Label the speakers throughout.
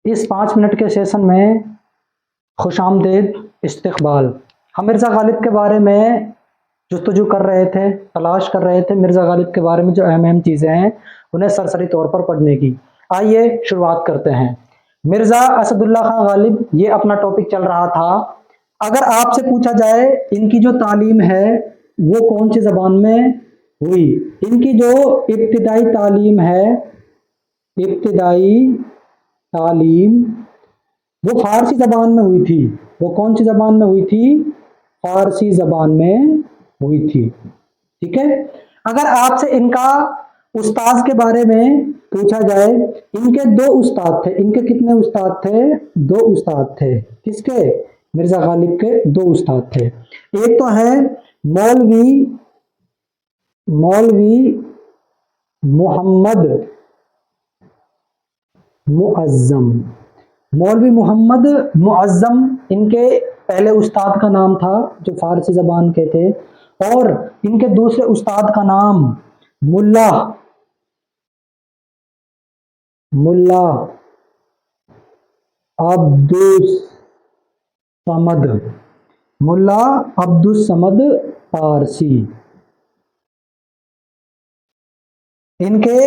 Speaker 1: इस 5 मिनट के सेशन में खुशामदीद, इस्तकबाल। हम मिर्ज़ा गालिब के बारे में जुस्तजू कर रहे थे, तलाश कर रहे थे मिर्ज़ा गालिब के बारे में जो अहम अहम चीज़ें हैं उन्हें सरसरी तौर पर पढ़ने की। आइए शुरुआत करते हैं। मिर्ज़ा असदुल्ला खां गालिब, ये अपना टॉपिक चल रहा था। अगर आपसे पूछा जाए इनकी जो तालीम है वो कौन सी ज़बान में हुई, इनकी जो इब्तिदाई तालीम है, इब्तिदाई तालीम वो फारसी ज़बान में हुई थी। वो कौन सी ज़बान में हुई थी? फारसी ज़बान में हुई थी। ठीक है। अगर आपसे इनका उस्ताद के बारे में पूछा जाए, इनके 2 उस्ताद थे। इनके कितने उस्ताद थे? 2 उस्ताद थे। किसके? मिर्ज़ा गालिब के 2 उस्ताद थे। एक तो है मौलवी मोहम्मद मुअज़्ज़म। मौलवी मोहम्मद मुअज़्ज़म इनके पहले उस्ताद का नाम था जो फारसी ज़बान के थे, और इनके दूसरे उस्ताद का नाम मुल्ला अब्दुस समद पारसी। इनके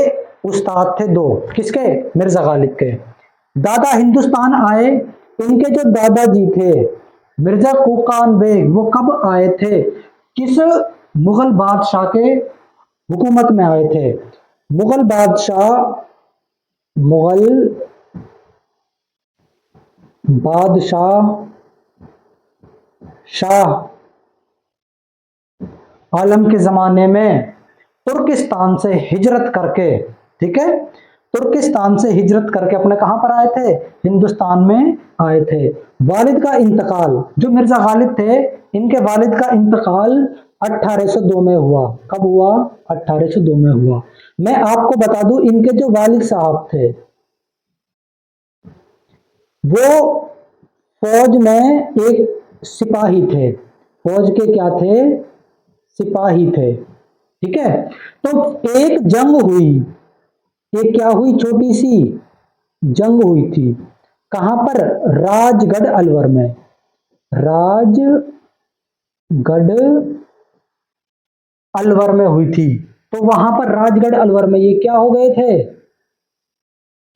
Speaker 1: उस्ताद थे 2। किसके? मिर्ज़ा गालिब के। दादा हिंदुस्तान आए, इनके जो दादाजी थे मिर्ज़ा कुकान बेग, वो कब आए थे? किस मुगल बादशाह के हुकूमत में आए थे? मुगल बादशाह शाह आलम के ज़माने में तुर्किस्तान से हिजरत करके, ठीक है, तुर्किस्तान से हिजरत करके अपने कहां पर आए थे? हिंदुस्तान में आए थे। वालिद का इंतकाल, जो मिर्ज़ा गालिब थे इनके वालिद का इंतकाल 1802 में हुआ। कब हुआ? 1802 में हुआ। मैं आपको बता दूं, इनके जो वालिद साहब थे वो फौज में एक सिपाही थे। फौज के क्या थे? सिपाही थे। ठीक है। तो एक जंग हुई, एक क्या हुई? छोटी सी जंग हुई थी। कहां पर? राजगढ़ अलवर में। राजगढ़ अलवर में हुई थी। तो वहां पर राजगढ़ अलवर में ये क्या हो गए थे?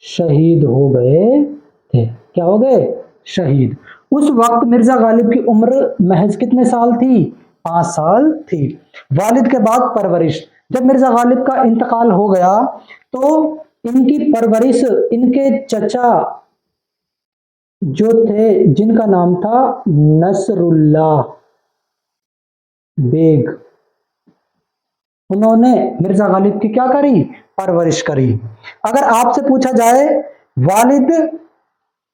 Speaker 1: शहीद हो गए थे। क्या हो गए? शहीद। उस वक्त मिर्ज़ा गालिब की उम्र महज कितने साल थी? 5 साल थी। वालिद के बाद परवरिश। जब मिर्ज़ा गालिब का इंतकाल हो गया तो इनकी परवरिश इनके चचा जो थे जिनका नाम था नसरुल्ला बेग, उन्होंने मिर्ज़ा गालिब की क्या करी? परवरिश करी। अगर आपसे पूछा जाए वालिद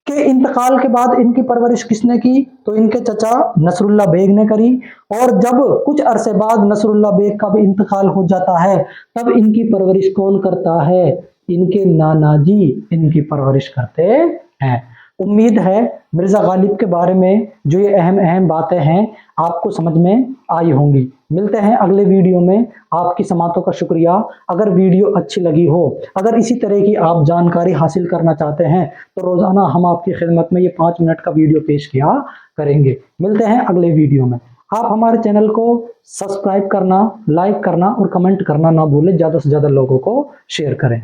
Speaker 1: के इंतकाल के बाद इनकी परवरिश किसने की, तो इनके चचा नसरुल्ला बेग ने करी। और जब कुछ अरसे बाद नसरुल्ला बेग का भी इंतकाल हो जाता है तब इनकी परवरिश कौन करता है? इनके नाना जी इनकी परवरिश करते हैं। उम्मीद है मिर्ज़ा गालिब के बारे में जो ये अहम अहम बातें हैं आपको समझ में आई होंगी। मिलते हैं अगले वीडियो में। आपकी समातों का शुक्रिया। अगर वीडियो अच्छी लगी हो, अगर इसी तरह की आप जानकारी हासिल करना चाहते हैं तो रोज़ाना हम आपकी खिदमत में ये 5 मिनट का वीडियो पेश किया करेंगे। मिलते हैं अगले वीडियो में। आप हमारे चैनल को सब्सक्राइब करना, लाइक करना और कमेंट करना ना भूलें। ज़्यादा से ज़्यादा लोगों को शेयर करें।